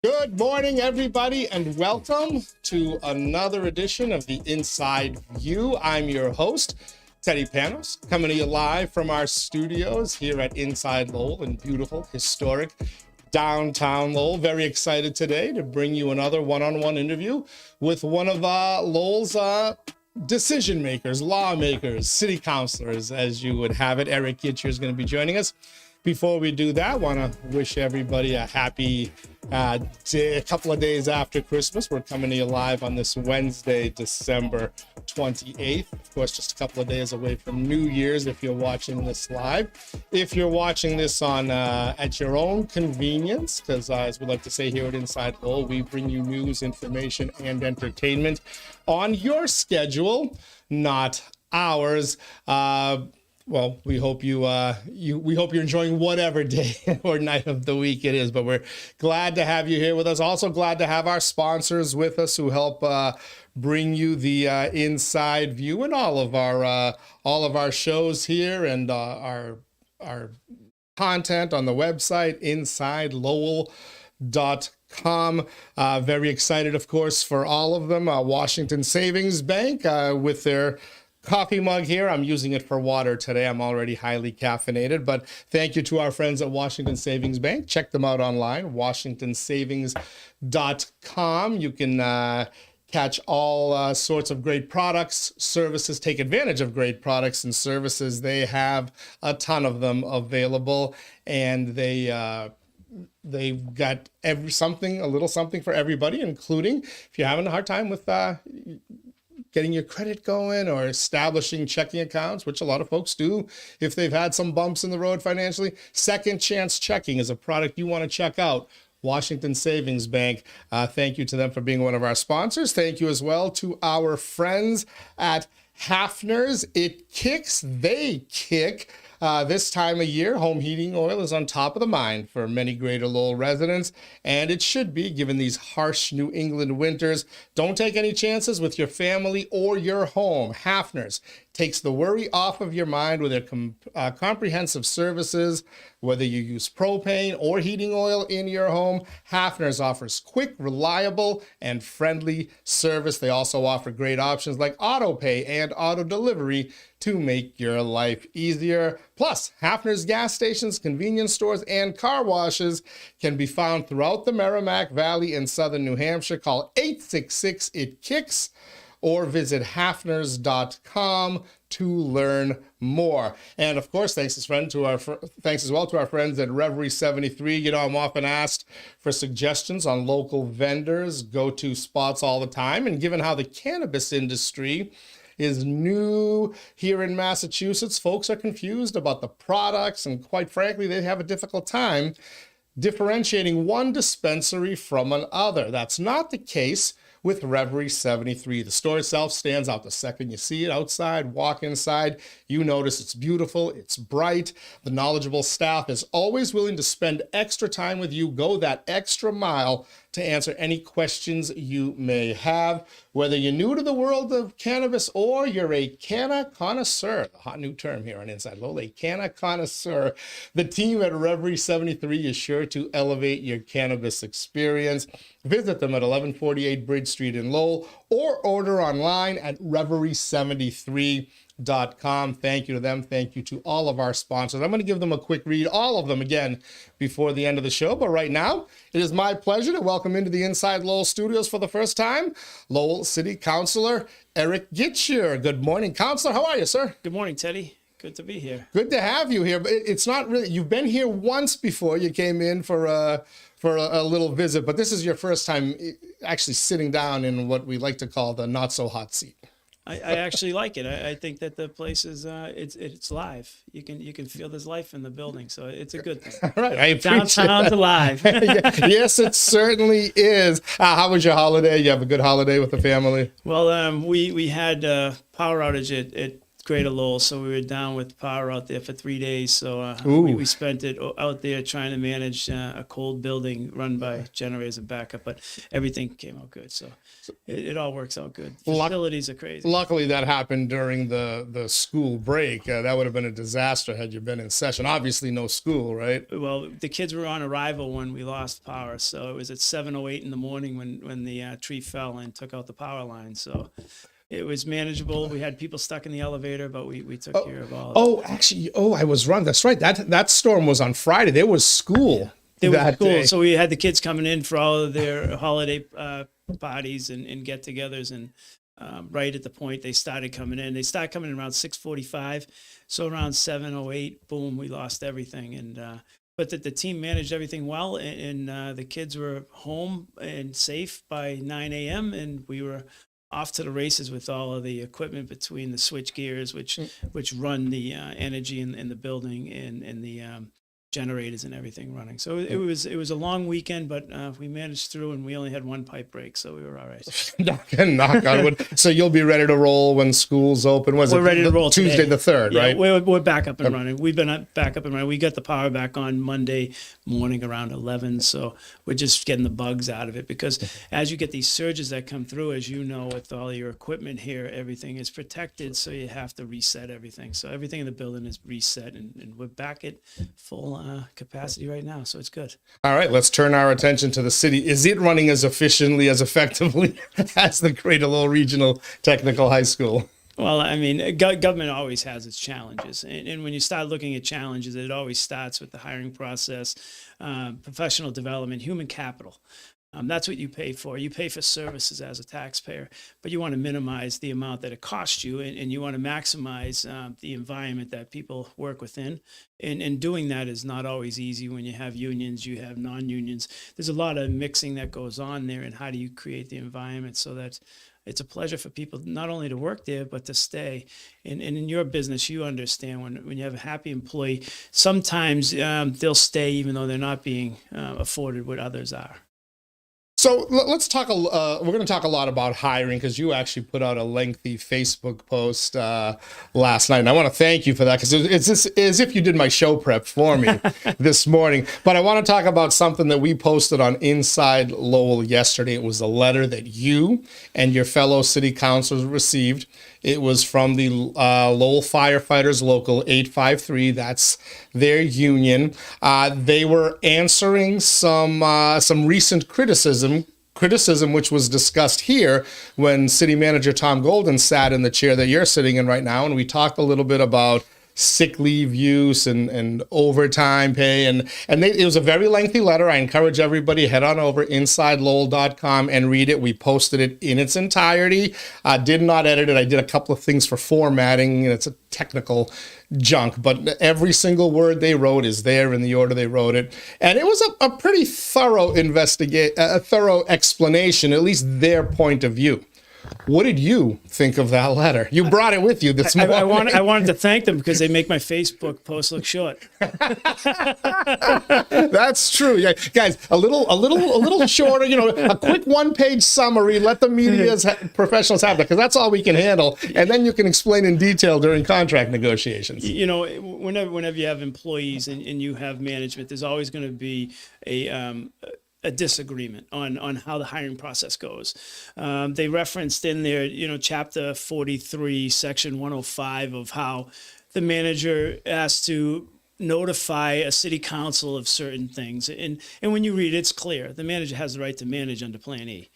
Good morning, everybody, and welcome to another edition of the Inside View. I'm your host, Teddy Panos, coming to you live from our studios here at InsideLowell in beautiful, historic downtown Lowell. Very excited today to bring you another one-on-one interview with one of Lowell's decision makers, lawmakers, city councilors, as you would have it. Erik Gitschier is going to be joining us. Before we do that, I want to wish everybody a happy day, a couple of days after Christmas. We're coming to you live on this Wednesday, December 28th. Of course, just a couple of days away from New Year's if you're watching this live. If you're watching this on at your own convenience, because as we like to say here at InsideLowell, we bring you news, information, and entertainment on your schedule, not ours. Well, we hope we hope you're enjoying whatever day or night of the week it is, but we're glad to have you here with us. Also glad to have our sponsors with us who help bring you the inside view and all of our shows here and our content on the website InsideLowell.com. Very excited, of course, for all of them. Washington Savings Bank with their coffee mug here. I'm using it for water today. I'm already highly caffeinated, but thank you to our friends at Washington Savings Bank. Check them out online, washingtonsavings.com. You can catch all sorts of great products, services, take advantage of great products and services. They have a ton of them available, and they've got a little something for everybody, including if you're having a hard time with getting your credit going or establishing checking accounts, which a lot of folks do if they've had some bumps in the road financially. Second Chance Checking is a product you want to check out. Washington Savings Bank. Thank you to them for being one of our sponsors. Thank you as well to our friends at Hafner's. It kicks, they kick. This time of year, home heating oil is on top of the mind for many Greater Lowell residents, and it should be given these harsh New England winters. Don't take any chances with your family or your home. Hafner's takes the worry off of your mind with their comprehensive services. Whether you use propane or heating oil in your home, Hafner's offers quick, reliable, and friendly service. They also offer great options like auto pay and auto delivery to make your life easier. Plus, Hafner's gas stations, convenience stores, and car washes can be found throughout the Merrimack Valley in southern New Hampshire. Call 866-IT-KICKS or visit hafners.com to learn more. And of course, thanks as well to our friends at Reverie 73. You know, I'm often asked for suggestions on local vendors, go-to spots all the time. And given how the cannabis industry is new here in Massachusetts, folks are confused about the products, and quite frankly, they have a difficult time differentiating one dispensary from another. That's not the case with Reverie 73. The store itself stands out the second you see it outside, walk inside, you notice it's beautiful, it's bright. The knowledgeable staff is always willing to spend extra time with you, go that extra mile to answer any questions you may have. Whether you're new to the world of cannabis or you're a canna connoisseur, the hot new term here on InsideLowell, a canna connoisseur, the team at Reverie 73 is sure to elevate your cannabis experience. Visit them at 1148 Bridge Street in Lowell or order online at reverie73.com. Thank you to them. Thank you to all of our sponsors. I'm going to give them a quick read, all of them again, before the end of the show. But right now, it is my pleasure to welcome into the Inside Lowell studios for the first time, Lowell City Councilor Erik Gitschier. Good morning, Councilor. How are you, sir? Good morning, Teddy. Good to be here. Good to have you here. But it's not really, you've been here once before. You came in for a little visit, but this is your first time actually sitting down in what we like to call the not so hot seat. I actually like it. I think that the place is it's live. You can feel there's life in the building, so it's a good thing. All right, I appreciate Downtown's alive. Yes, it certainly is. How was your holiday? You have a good holiday with the family? Well, we had power outage at Greater Lowell, so we were down with power out there for 3 days. So we spent it out there trying to manage a cold building run by generators and backup, but everything came out good. So it all works out good. Facilities are crazy. Luckily, that happened during the school break. That would have been a disaster had you been in session. Obviously, no school, right? Well, the kids were on arrival when we lost power, so it was at 7:08 in the morning when the tree fell and took out the power line. So it was manageable. We had people stuck in the elevator, but we took care of all of it. Actually, I was wrong. That's right. That storm was on Friday. There was school. There was school. Day. So we had the kids coming in for all of their holiday parties and get-togethers. And right at the point they started coming in. They started coming in around 6:45. So around 7:08, boom, we lost everything. And but the team managed everything well. And the kids were home and safe by 9 a.m. And we were off to the races with all of the equipment between the switch gears, which run the energy in the building and the generators and everything running. So it was a long weekend, but we managed through, and we only had one pipe break, so we were all right. Knock on wood. So you'll be ready to roll when school's open. We're ready to roll Tuesday today. The 3rd, yeah, right? We're back up and running. We've been back up and running. We got the power back on Monday morning around 11, so we're just getting the bugs out of it, because as you get these surges that come through, as you know, with all your equipment here, everything is protected, so you have to reset everything. So everything in the building is reset, and we're back at full capacity right now, so it's good. All right, let's turn our attention to the city. Is it running as efficiently, as effectively as the Greater Lowell Regional Technical High School? Well, I mean, government always has its challenges. And when you start looking at challenges, it always starts with the hiring process, professional development, human capital. That's what you pay for. You pay for services as a taxpayer, but you want to minimize the amount that it costs you, and you want to maximize the environment that people work within. And doing that is not always easy when you have unions, you have non-unions. There's a lot of mixing that goes on there, and how do you create the environment so that it's a pleasure for people not only to work there, but to stay. And in your business, you understand when you have a happy employee, sometimes they'll stay even though they're not being afforded what others are. So let's talk. We're going to talk a lot about hiring, because you actually put out a lengthy Facebook post last night, and I want to thank you for that, because it's as if you did my show prep for me this morning. But I want to talk about something that we posted on Inside Lowell yesterday. It was a letter that you and your fellow city councilors received. It was from the Lowell Firefighters Local 853. That's their union. They were answering some recent criticism which was discussed here when City Manager Tom Golden sat in the chair that you're sitting in right now, and we talked a little bit about sick leave use and overtime pay. It was a very lengthy letter. I encourage everybody, head on over InsideLowell.com and read it. We posted it in its entirety. Did not edit it. I did a couple of things for formatting. It's a technical junk, but every single word they wrote is there in the order they wrote it. And it was a pretty thorough thorough explanation, at least their point of view. What did you think of that letter? You brought it with you this morning. I wanted to thank them because they make my Facebook post look short. That's true. Yeah, guys, a little shorter, a quick one-page summary. Let the media's professionals have that, because that's all we can handle. And then you can explain in detail during contract negotiations. Whenever you have employees and you have management, there's always going to be a disagreement on how the hiring process goes. They referenced in there, chapter 43, section 105 of how the manager has to notify a city council of certain things. And when you read it, it's clear. The manager has the right to manage under Plan E.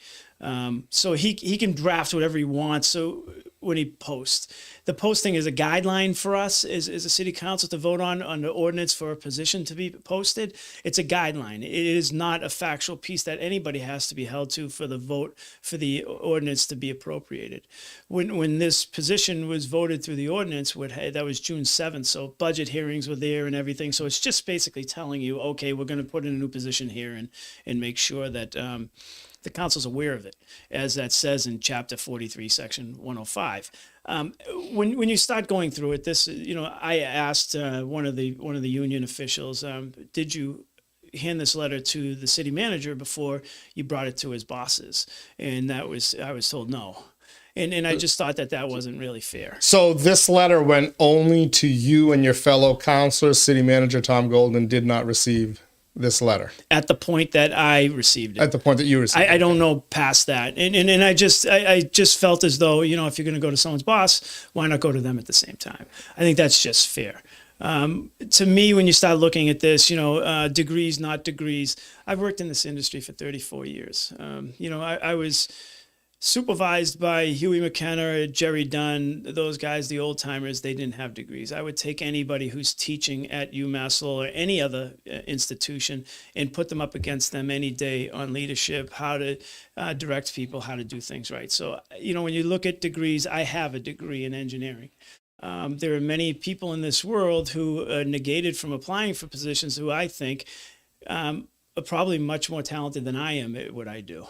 So he can draft whatever he wants. So when he posts, the posting is a guideline for us as a city council to vote on the ordinance for a position to be posted. It's a guideline. It is not a factual piece that anybody has to be held to for the vote for the ordinance to be appropriated. When this position was voted through the ordinance, that was June 7th. So budget hearings were there and everything. So it's just basically telling you, okay, we're going to put in a new position here and make sure that the council's aware of it, as that says in chapter 43, section 105. When you start going through it, I asked one of the union officials, did you hand this letter to the city manager before you brought it to his bosses? And I was told no. And I just thought that wasn't really fair. So this letter went only to you and your fellow councilors. City manager Tom Golden did not receive this letter at the point that I received it. At the point that you received it. I don't know past that. And I just felt as though, if you're going to go to someone's boss, why not go to them at the same time? I think that's just fair. To me, when you start looking at this, degrees, not degrees, I've worked in this industry for 34 years. I was supervised by Huey McKenna, Jerry Dunn, those guys, the old timers. They didn't have degrees. I would take anybody who's teaching at UMass Lowell or any other institution and put them up against them any day on leadership, how to direct people, how to do things right. So, when you look at degrees, I have a degree in engineering. There are many people in this world who are negated from applying for positions who I think are probably much more talented than I am at what I do.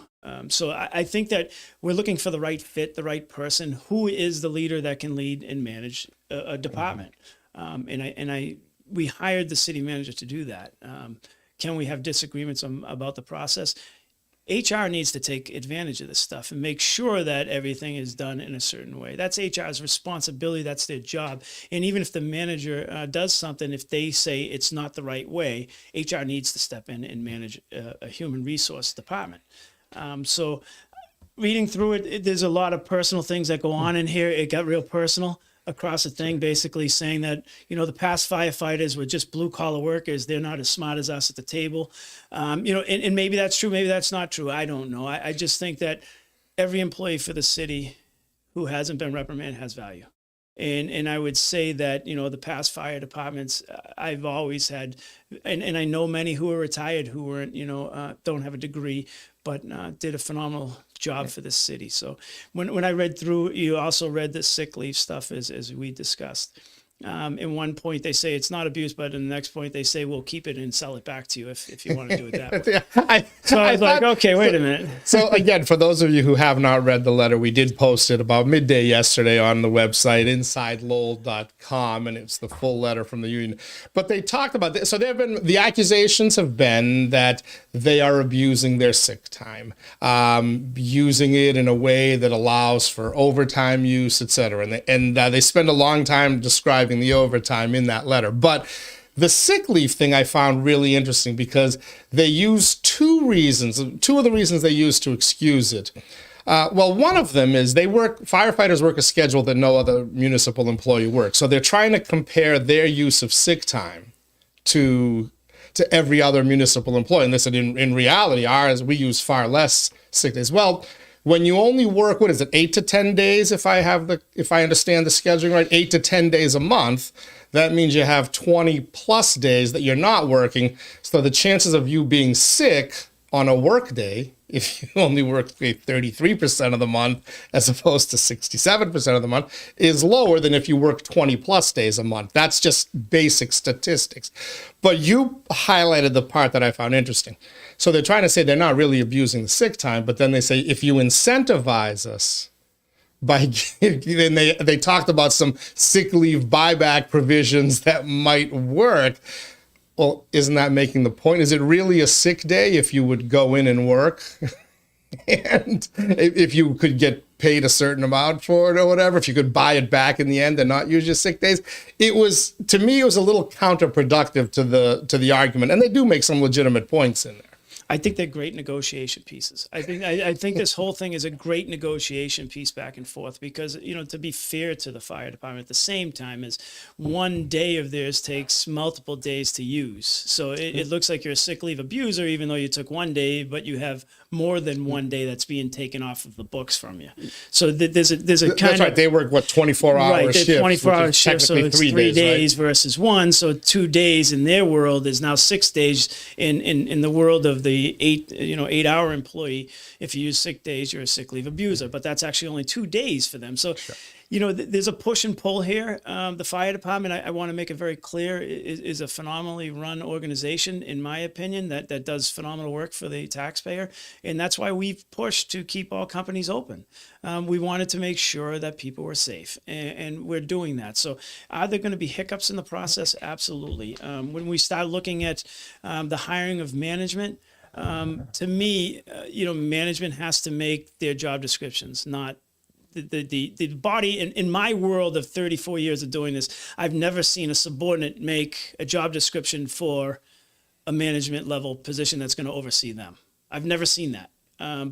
So I think that we're looking for the right fit, the right person. Who is the leader that can lead and manage a department? We hired the city manager to do that. Can we have disagreements about the process? HR needs to take advantage of this stuff and make sure that everything is done in a certain way. That's HR's responsibility. That's their job. And even if the manager does something, if they say it's not the right way, HR needs to step in and manage a human resource department. So reading through it, there's a lot of personal things that go on in here. It got real personal across the thing, basically saying that, the past firefighters were just blue collar workers. They're not as smart as us at the table. And maybe that's true. Maybe that's not true. I don't know. I just think that every employee for the city who hasn't been reprimanded has value. And I would say that, the past fire departments, I've always had, and I know many who are retired who weren't, don't have a degree, but did a phenomenal job for this city. So when I read through, you also read the sick leave stuff as we discussed. In one point they say it's not abuse, but in the next point they say we'll keep it and sell it back to you if you want to do it that way. I was like, okay, wait a minute. So again, for those of you who have not read the letter, we did post it about midday yesterday on the website InsideLowell.com, and it's the full letter from the union. But they talked about this. So the accusations have been that they are abusing their sick time, using it in a way that allows for overtime use, et cetera. And they spend a long time describing the overtime in that letter. But the sick leave thing I found really interesting because they use two of the reasons they use to excuse it. Well, one of them is firefighters work a schedule that no other municipal employee works. So they're trying to compare their use of sick time to every other municipal employee. And they said in reality, we use far less sick days. Well, when you only work, what is it, 8 to 10 days, if I understand the scheduling right, 8 to 10 days a month, that means you have 20 plus days that you're not working. So the chances of you being sick on a work day, if you only work 33% of the month as opposed to 67% of the month, is lower than if you work 20 plus days a month. That's just basic statistics. But you highlighted the part that I found interesting. So they're trying to say they're not really abusing the sick time, but then they say if you incentivize us by, then they talked about some sick leave buyback provisions that might work. Well, isn't that making the point? Is it really a sick day if you would go in and work? And if you could get paid a certain amount for it or whatever, if you could buy it back in the end and not use your sick days, it was, to me, it was a little counterproductive to the argument. And they do make some legitimate points in there. I think they're great negotiation pieces. I think this whole thing is a great negotiation piece back and forth because, you know, to be fair to the fire department at the same time is one day of theirs takes multiple days to use. So it looks like you're a sick leave abuser, even though you took one day, but you have more than one day that's being taken off of the books from you. So there's a kind of... That's right. They work, 24-hour shifts? Right, 24-hour shifts, so it's 3 days right? Versus one. So 2 days in their world is now 6 days in the world of the 8-hour employee. If you use sick days, you're a sick leave abuser, but that's actually only 2 days for them. So, sure. You know, there's a push and pull here. The fire department, I want to make it very clear, is a phenomenally run organization, in my opinion, that does phenomenal work for the taxpayer. And that's why we've pushed to keep all companies open. We wanted to make sure that people were safe, and we're doing that. So are there going to be hiccups in the process? Absolutely. When we start looking at the hiring of management, to me, management has to make their job descriptions, not the body. In my world of 34 years of doing this, I've never seen a subordinate make a job description for a management level position that's going to oversee them. I've never seen that.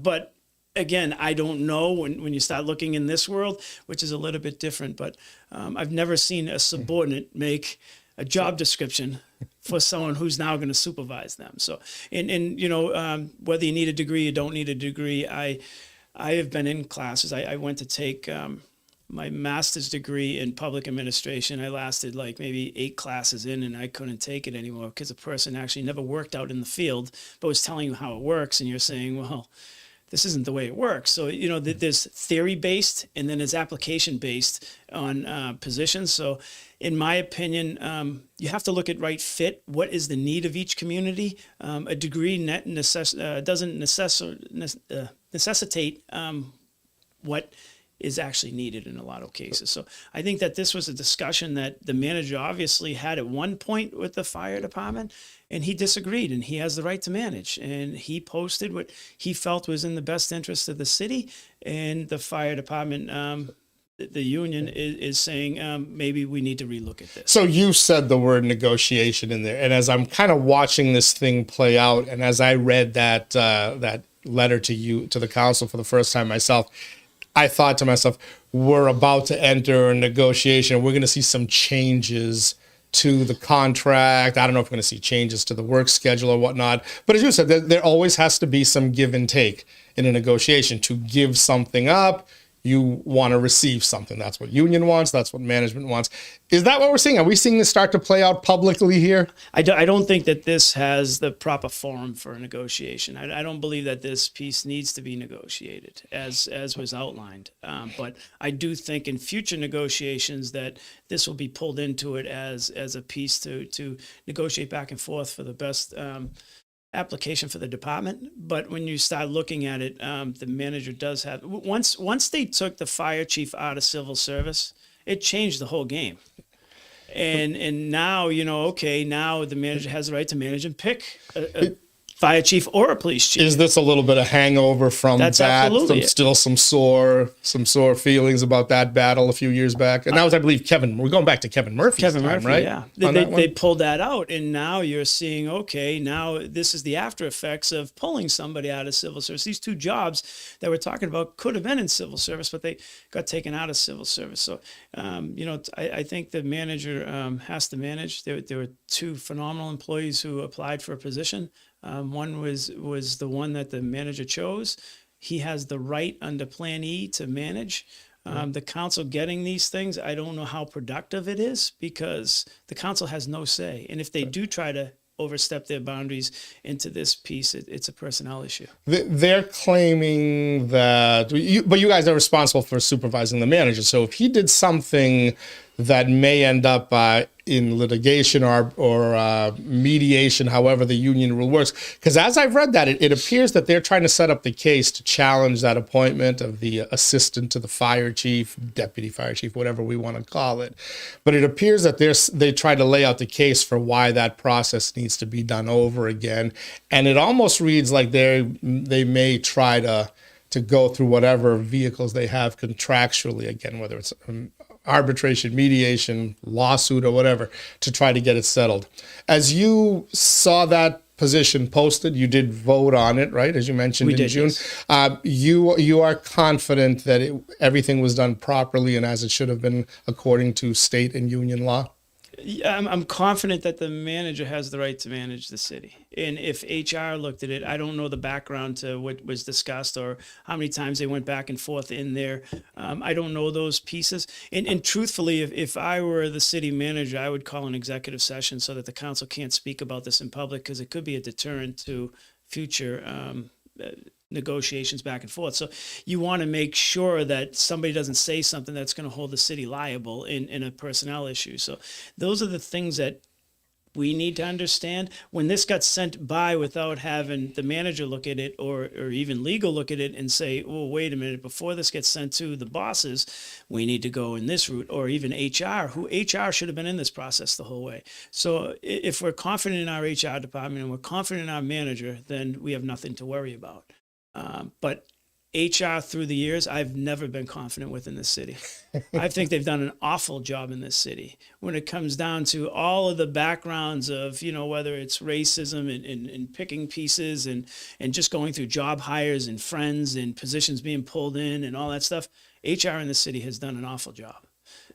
But again, I don't know when you start looking in this world, which is a little bit different, but I've never seen a subordinate make a job description for someone who's now going to supervise them. So, whether you need a degree or don't need a degree, I have been in classes. I went to take my master's degree in public administration. I lasted like maybe 8 classes in, and I couldn't take it anymore because the person actually never worked out in the field, but was telling you how it works. And you're saying, well, this isn't the way it works. So, there's theory-based and then there's application-based on positions. So in my opinion, you have to look at right fit. What is the need of each community? A degree doesn't necessitate what is actually needed in a lot of cases. So I think that this was a discussion that the manager obviously had at one point with the fire department, and he disagreed, and he has the right to manage. And he posted what he felt was in the best interest of the city, and the fire department, the union is saying, maybe we need to relook at this. So you said the word negotiation in there. And as I'm kind of watching this thing play out, and as I read that letter to the council for the first time myself, I thought to myself, we're about to enter a negotiation. We're going to see some changes to the contract. I don't know if we're going to see changes to the work schedule or whatnot. But as you said, there always has to be some give and take in a negotiation. To give something up, you want to receive something. That's what union wants. That's what management wants. Is that what we're seeing? Are we seeing this start to play out publicly here? I don't think that this has the proper forum for a negotiation. I don't believe that this piece needs to be negotiated as was outlined. But I do think in future negotiations that this will be pulled into it as a piece to negotiate back and forth for the best application for the department. But when you start looking at it, the manager does have, once they took the fire chief out of civil service, it changed the whole game. And now, now the manager has the right to manage and pick a fire chief or a police chief. Is this a little bit of hangover from That's that? Absolutely Still some sore feelings about that battle a few years back. And that was, I believe, we're going back to Kevin Murphy's time, right? Yeah. They pulled that out, and now you're seeing, now this is the after effects of pulling somebody out of civil service. These 2 jobs that we're talking about could have been in civil service, but they got taken out of civil service. So, I think the manager has to manage. There were 2 phenomenal employees who applied for a position. One was the one that the manager chose, He has the right under Plan E to manage. The council getting these things, I don't know how productive it is because the council has no say. And if they do try to overstep their boundaries into this piece, it's a personnel issue. They're claiming that, but you guys are responsible for supervising the manager. So if he did something that may end up in litigation or mediation, however the union rule works, because as I've read that, it appears that they're trying to set up the case to challenge that appointment of the assistant to the fire chief, deputy fire chief, whatever we want to call it. But it appears that they try to lay out the case for why that process needs to be done over again. And it almost reads like they may try to go through whatever vehicles they have contractually, again, whether it's arbitration, mediation, lawsuit, or whatever, to try to get it settled. As you saw that position posted, you did vote on it, right? As you mentioned in June. Yes. You are confident that everything was done properly and as it should have been according to state and union law? I'm confident that the manager has the right to manage the city. And if HR looked at it, I don't know the background to what was discussed or how many times they went back and forth in there. I don't know those pieces. And truthfully, if I were the city manager, I would call an executive session so that the council can't speak about this in public because it could be a deterrent to future negotiations back and forth. So you want to make sure that somebody doesn't say something that's going to hold the city liable in a personnel issue. So those are the things that we need to understand. When this got sent by without having the manager look at it or even legal look at it and say, oh, wait a minute, before this gets sent to the bosses, we need to go in this route, or even HR, HR should have been in this process the whole way. So if we're confident in our HR department and we're confident in our manager, then we have nothing to worry about. But HR through the years, I've never been confident with in this city. I think they've done an awful job in this city when it comes down to all of the backgrounds of, whether it's racism and picking pieces and just going through job hires and friends and positions being pulled in and all that stuff. HR in the city has done an awful job.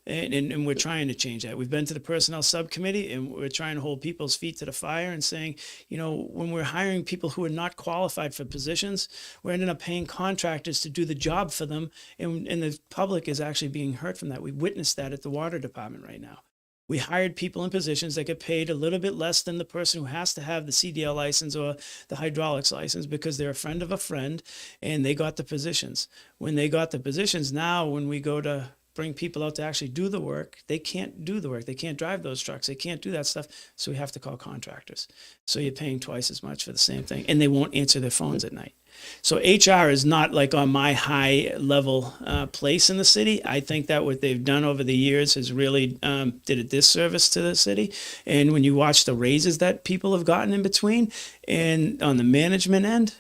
And we're trying to change that. We've been to the personnel subcommittee and we're trying to hold people's feet to the fire and saying, when we're hiring people who are not qualified for positions, we're ending up paying contractors to do the job for them. And the public is actually being hurt from that. We witnessed that at the water department right now. We hired people in positions that get paid a little bit less than the person who has to have the CDL license or the hydraulics license because they're a friend of a friend and they got the positions. When they got the positions, now when we go to bring people out to actually do the work, they can't do the work. They can't drive those trucks. They can't do that stuff. So we have to call contractors. So you're paying twice as much for the same thing. And they won't answer their phones at night. So HR is not like on my high level place in the city. I think that what they've done over the years has really did a disservice to the city. And when you watch the raises that people have gotten in between and on the management end,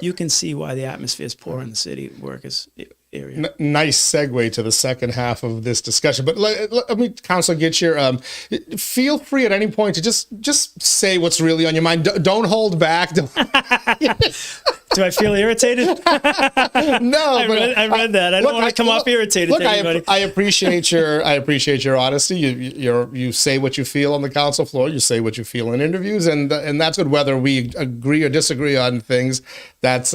you can see why the atmosphere is poor in the city workers area. Nice segue to the second half of this discussion. But let me, Councilor Gitschier, feel free at any point to just say what's really on your mind. Don't hold back. Do I feel irritated? No, I read that. I don't want to come off irritated to anybody. I appreciate your honesty. You say what you feel on the council floor. You say what you feel in interviews, and that's good. Whether we agree or disagree on things, that's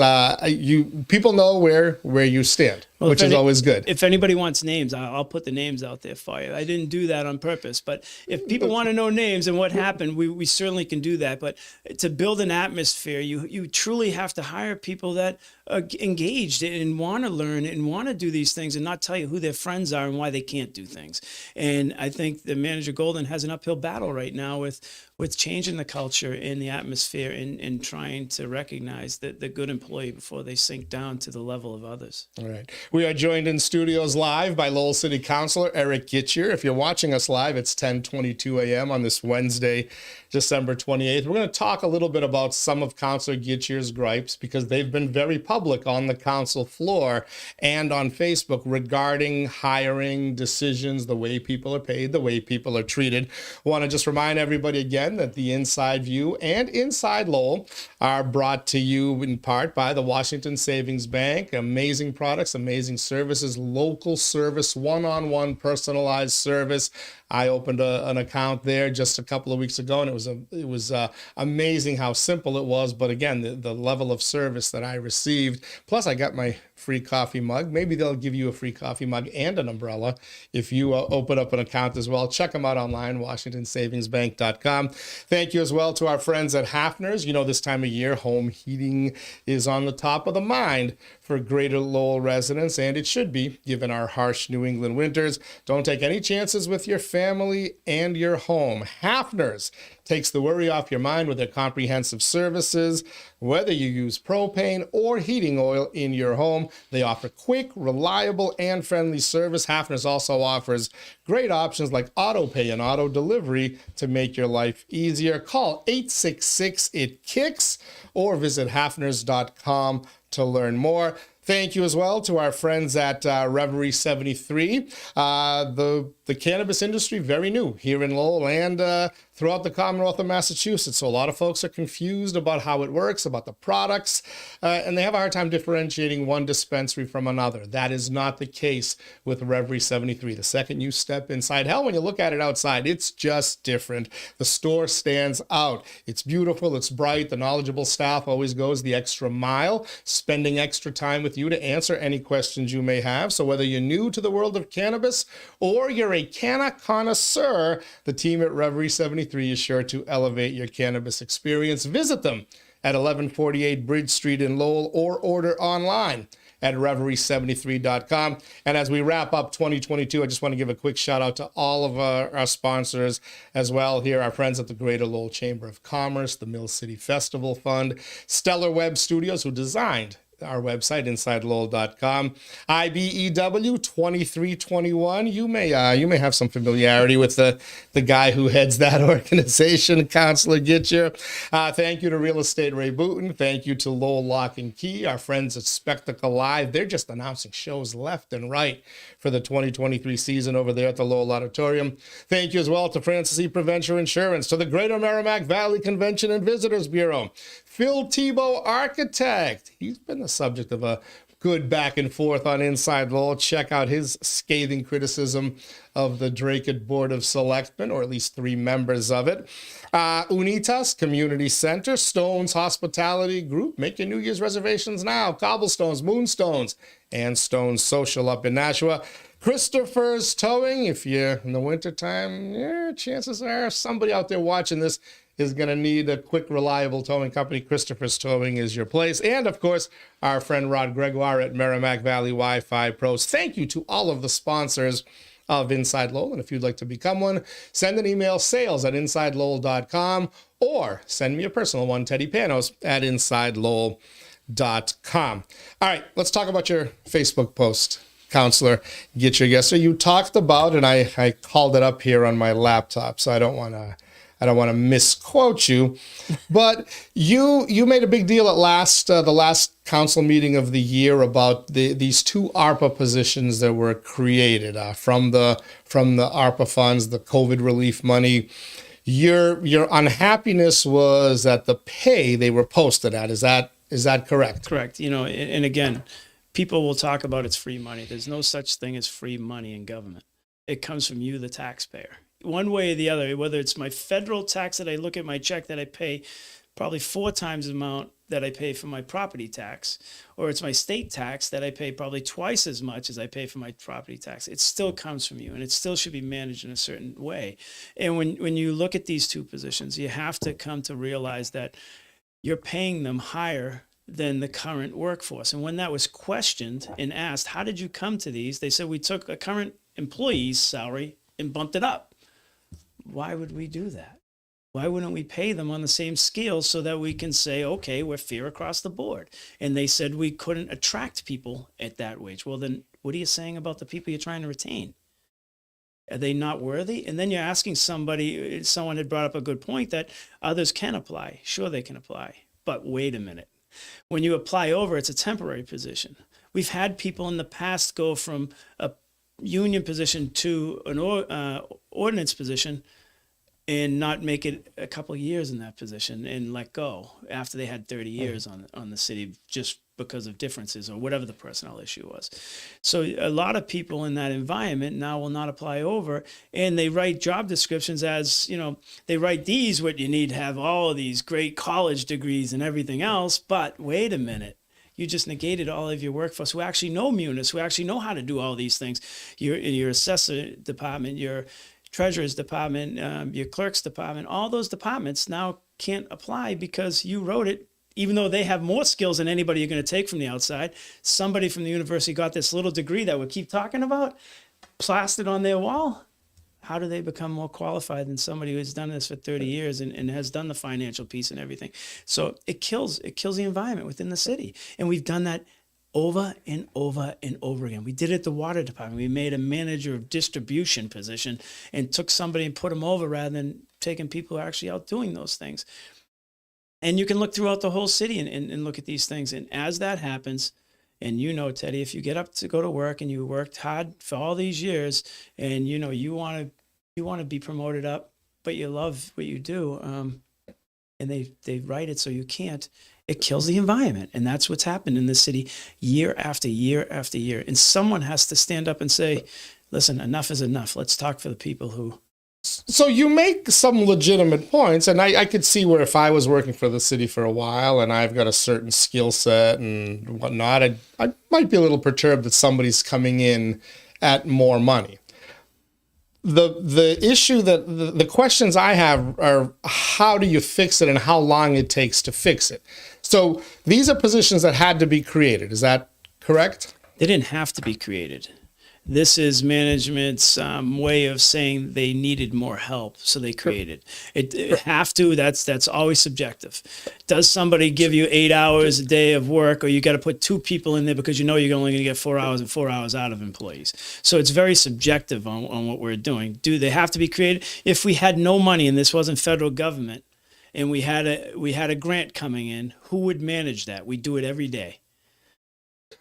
people know where you stand, which is always good. If anybody wants names, I'll put the names out there for you. I didn't do that on purpose, but if people want to know names and what happened, we certainly can do that. But to build an atmosphere, you truly have to hire people that are engaged and want to learn and want to do these things and not tell you who their friends are and why they can't do things. And I think the manager Golden has an uphill battle right now with changing the culture and the atmosphere and trying to recognize the good employee before they sink down to the level of others. All right. We are joined in studios live by Lowell City Councilor Erik Gitschier. If you're watching us live, it's 10:22 a.m. on this Wednesday, December 28th. We're going to talk a little bit about some of Councilor Gitschier's gripes because they've been very public on the council floor and on Facebook regarding hiring decisions, the way people are paid, the way people are treated. I want to just remind everybody again that the Inside View and Inside Lowell are brought to you in part by the Washington Savings Bank. Amazing products, amazing amazing services, local service, one-on-one personalized service. I opened an account there just a couple of weeks ago, and it was amazing how simple it was. But again, the level of service that I received, plus I got my free coffee mug. Maybe they'll give you a free coffee mug and an umbrella if you open up an account as well. Check them out online, WashingtonSavingsBank.com. Thank you as well to our friends at Hafner's. You know, this time of year, home heating is on the top of the mind for Greater Lowell residents, and it should be, given our harsh New England winters. Don't take any chances with your family and your home. Hafner's takes the worry off your mind with their comprehensive services. Whether you use propane or heating oil in your home, they offer quick, reliable, and friendly service. Hafner's also offers great options like auto pay and auto delivery to make your life easier. Call 866-IT-KICKS or visit hafners.com to learn more. Thank you as well to our friends at Reverie 73. The cannabis industry, very new here in Lowell and throughout the Commonwealth of Massachusetts. So a lot of folks are confused about how it works, about the products, and they have a hard time differentiating one dispensary from another. That is not the case with Reverie 73. The second you step inside, hell, when you look at it outside, it's just different. The store stands out. It's beautiful. It's bright. The knowledgeable staff always goes the extra mile, spending extra time with you to answer any questions you may have. So whether you're new to the world of cannabis or you're a canna connoisseur, the team at Reverie 73 is sure to elevate your cannabis experience. Visit them at 1148 Bridge Street in Lowell or order online at reverie73.com. And as we wrap up 2022, I just want to give a quick shout out to all of our sponsors as well here, our friends at the Greater Lowell Chamber of Commerce, the Mill City Festival Fund, Stellar Web Studios, who designed our website, InsideLowell.com, IBEW 2321. You may have some familiarity with the guy who heads that organization, Councilor Gitschier. Thank you to Real Estate Ray Booton. Thank you to Lowell Lock and Key, our friends at Spectacle Live. They're just announcing shows left and right for the 2023 season over there at the Lowell Auditorium. Thank you as well to Francis E. Preventure Insurance, to the Greater Merrimack Valley Convention and Visitors Bureau, Phil Tebow Architect. He's been the subject of a good back and forth on Inside Lowell. Check out his scathing criticism of the Drake Board of Selectmen, or at least 3 members of it. Unitas Community Center, Stones Hospitality Group. Make your New Year's reservations now. Cobblestones, Moonstones, and Stones Social up in Nashua. Christopher's Towing. If you're in the wintertime, chances are somebody out there watching this is going to need a quick, reliable towing company. Christopher's Towing is your place. And, of course, our friend Rod Gregoire at Merrimack Valley Wi-Fi Pros. Thank you to all of the sponsors of Inside Lowell. And if you'd like to become one, send an email, sales@InsideLowell.com, or send me a personal one, Teddy Panos at InsideLowell.com. All right, let's talk about your Facebook post, Councilor Gitschier. Yesterday you talked about, and I called it up here on my laptop, so I don't want to misquote you, but you made a big deal at the last council meeting of the year about these 2 ARPA positions that were created from the ARPA funds, the COVID relief money. Your unhappiness was at the pay they were posted at. Is that correct? Correct. You know, and again, people will talk about it's free money. There's no such thing as free money in government. It comes from you, the taxpayer. One way or the other, whether it's my federal tax that I look at my check that I pay probably 4 times the amount that I pay for my property tax, or it's my state tax that I pay probably twice as much as I pay for my property tax. It still comes from you, and it still should be managed in a certain way. And when you look at these 2 positions, you have to come to realize that you're paying them higher than the current workforce. And when that was questioned and asked, how did you come to these? They said, we took a current employee's salary and bumped it up. Why would we do that? Why wouldn't we pay them on the same scale so that we can say, okay, we're fair across the board? And they said we couldn't attract people at that wage. Well, then what are you saying about the people you're trying to retain? Are they not worthy? And then you're asking somebody, someone had brought up a good point that others can apply. Sure, they can apply. But wait a minute. When you apply over, it's a temporary position. We've had people in the past go from a union position to an ordinance position and not make it a couple of years in that position and let go after they had 30 years on the city just because of differences or whatever the personnel issue was. So a lot of people in that environment now will not apply over, and they write job descriptions as, they write these, what you need to have all of these great college degrees and everything else. But wait a minute. You just negated all of your workforce who actually know munis, who actually know how to do all these things. Your assessor department, your treasurer's department, your clerk's department, all those departments now can't apply because you wrote it. Even though they have more skills than anybody you're going to take from the outside, somebody from the university got this little degree that we keep talking about, plastered on their wall. How do they become more qualified than somebody who's done this for 30 years and has done the financial piece and everything? So it kills the environment within the city. And we've done that over and over and over again. We did it at the water department. We made a manager of distribution position and took somebody and put them over rather than taking people who are actually out doing those things. And you can look throughout the whole city and look at these things. And as that happens, and Teddy, if you get up to go to work and you worked hard for all these years and, you want to be promoted up, but you love what you do, and they write it so you can't, it kills the environment. And that's what's happened in this city year after year after year. And someone has to stand up and say, listen, enough is enough. Let's talk for the people who... So you make some legitimate points, and I could see where if I was working for the city for a while and I've got a certain skill set and whatnot, I might be a little perturbed that somebody's coming in at more money. The issue that the questions I have are how do you fix it and how long it takes to fix it. So these are positions that had to be created. Is that correct? They didn't have to be created. This is management's way of saying they needed more help, so they created it. Have to. That's always subjective. Does somebody give you 8 hours a day of work, or you got to put 2 people in there because you're only going to get 4 hours and 4 hours out of employees? So it's very subjective on what we're doing. Do they have to be created? If we had no money and this wasn't federal government, and we had a grant coming in, who would manage that? We do it every day.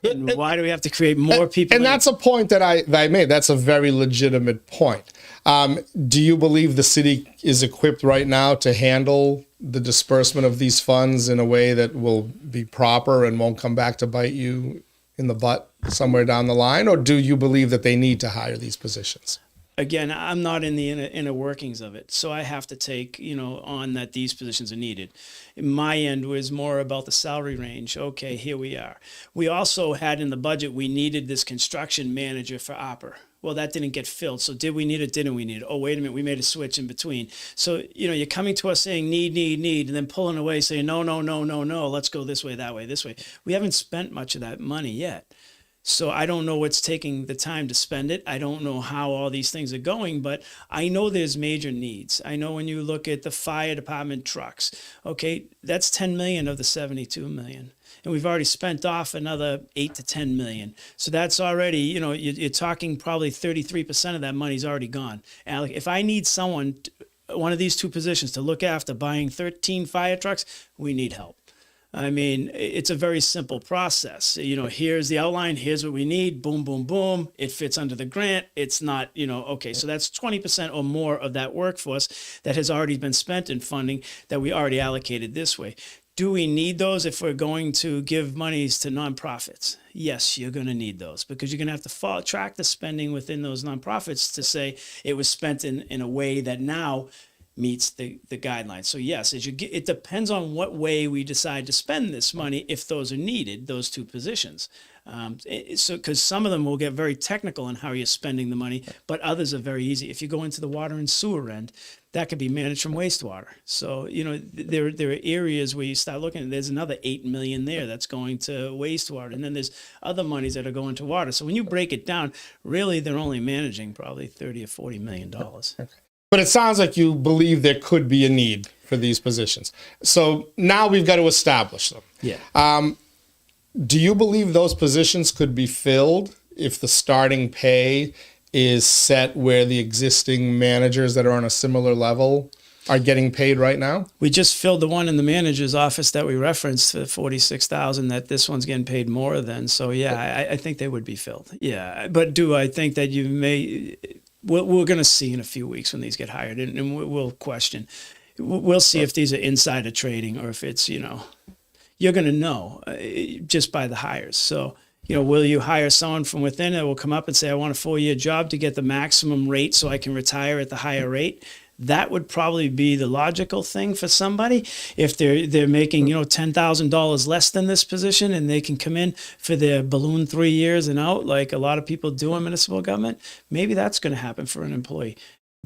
And why do we have to create more people? And that's a point that I made. That's a very legitimate point. Do you believe the city is equipped right now to handle the disbursement of these funds in a way that will be proper and won't come back to bite you in the butt somewhere down the line? Or do you believe that they need to hire these positions? Again, I'm not in the inner workings of it, so I have to take on that these positions are needed. My end was more about the salary range. Okay, here we are. We also had in the budget, we needed this construction manager for opera. Well, that didn't get filled. So did we need it? Didn't we need it? Oh, wait a minute. We made a switch in between. So, you're coming to us saying need, and then pulling away saying, no, let's go this way, that way, this way. We haven't spent much of that money yet. So I don't know what's taking the time to spend it. I don't know how all these things are going, but I know there's major needs. I know when you look at the fire department trucks, okay, that's 10 million of the 72 million. And we've already spent off another 8 to 10 million. So that's already, you're talking probably 33% of that money's already gone. Alec, if I need someone, one of these 2 positions to look after buying 13 fire trucks, we need help. I mean, it's a very simple process. Here's the outline. Here's what we need. Boom, boom, boom. It fits under the grant. It's not, okay. So that's 20% or more of that workforce that has already been spent in funding that we already allocated this way. Do we need those if we're going to give monies to nonprofits? Yes, you're going to need those because you're going to have to track the spending within those nonprofits to say it was spent in a way that now meets the guidelines. So yes, it depends on what way we decide to spend this money if those are needed, those 2 positions. So because some of them will get very technical in how you're spending the money, but others are very easy. If you go into the water and sewer end, that could be managed from wastewater. So, there are areas where you start looking, there's another 8 million there that's going to wastewater. And then there's other monies that are going to water. So when you break it down, really they're only managing probably 30 or $40 million. Okay. But it sounds like you believe there could be a need for these positions. So now we've got to establish them. Yeah. Do you believe those positions could be filled if the starting pay is set where the existing managers that are on a similar level are getting paid right now? We just filled the one in the manager's office that we referenced for $46,000 that this one's getting paid more than. So yeah, I think they would be filled. Yeah. But do I think that you may... We're going to see in a few weeks when these get hired, and we'll question. We'll see if these are insider trading or if it's, you're going to know just by the hires. So, will you hire someone from within that will come up and say, I want a 4-year job to get the maximum rate so I can retire at the higher rate? That would probably be the logical thing for somebody. If they're making, $10,000 less than this position and they can come in for their balloon 3 years and out, like a lot of people do in municipal government, maybe that's going to happen for an employee.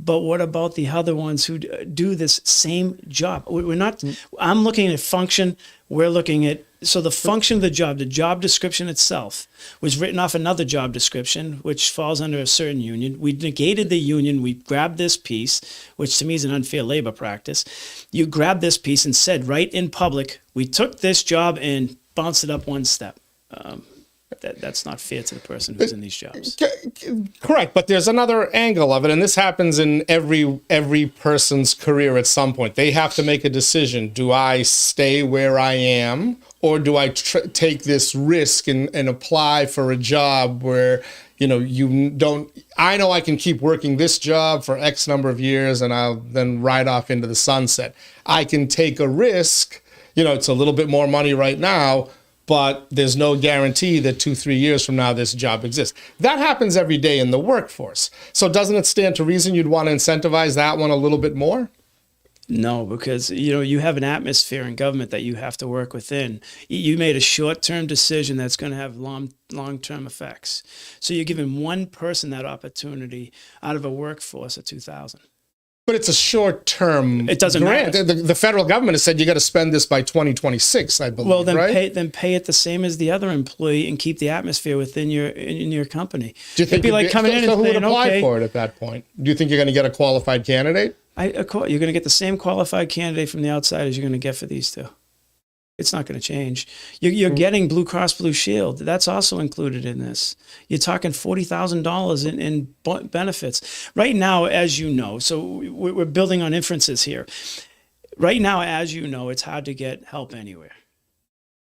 But what about the other ones who do this same job? We're not, I'm looking at function. We're looking at, so the function of the job description itself was written off another job description, which falls under a certain union. We negated the union. We grabbed this piece, which to me is an unfair labor practice. You grabbed this piece and said right in public, we took this job and bounced it up one step. That's not fair to the person who's in these jobs. Correct, but there's another angle of it, and this happens in every person's career at some point. They have to make a decision. Do I stay where I am, or do I take this risk and apply for a job where, you don't, I know I can keep working this job for X number of years and I'll then ride off into the sunset. I can take a risk, it's a little bit more money right now, but there's no guarantee that 2-3 years from now this job exists. That happens every day in the workforce. So doesn't it stand to reason you'd want to incentivize that one a little bit more? No, because you have an atmosphere in government that you have to work within. You made a short-term decision that's going to have long-term effects. So you're giving one person that opportunity out of a workforce of 2,000. But it's a short-term It doesn't grant. matter. The federal government has said you got to spend this by 2026, I believe. Well, then right? pay it the same as the other employee and keep the atmosphere within your company. Do you think it'd be like coming in and who would saying, apply okay, for it at that point? Do you think you're going to get a qualified candidate? you're going to get the same qualified candidate from the outside as you're going to get for these two. It's not going to change. You're getting Blue Cross Blue Shield. That's also included in this. You're talking $40,000 in benefits. Right now, as you know, so we're building on inferences here. Right now, as you know, it's hard to get help anywhere.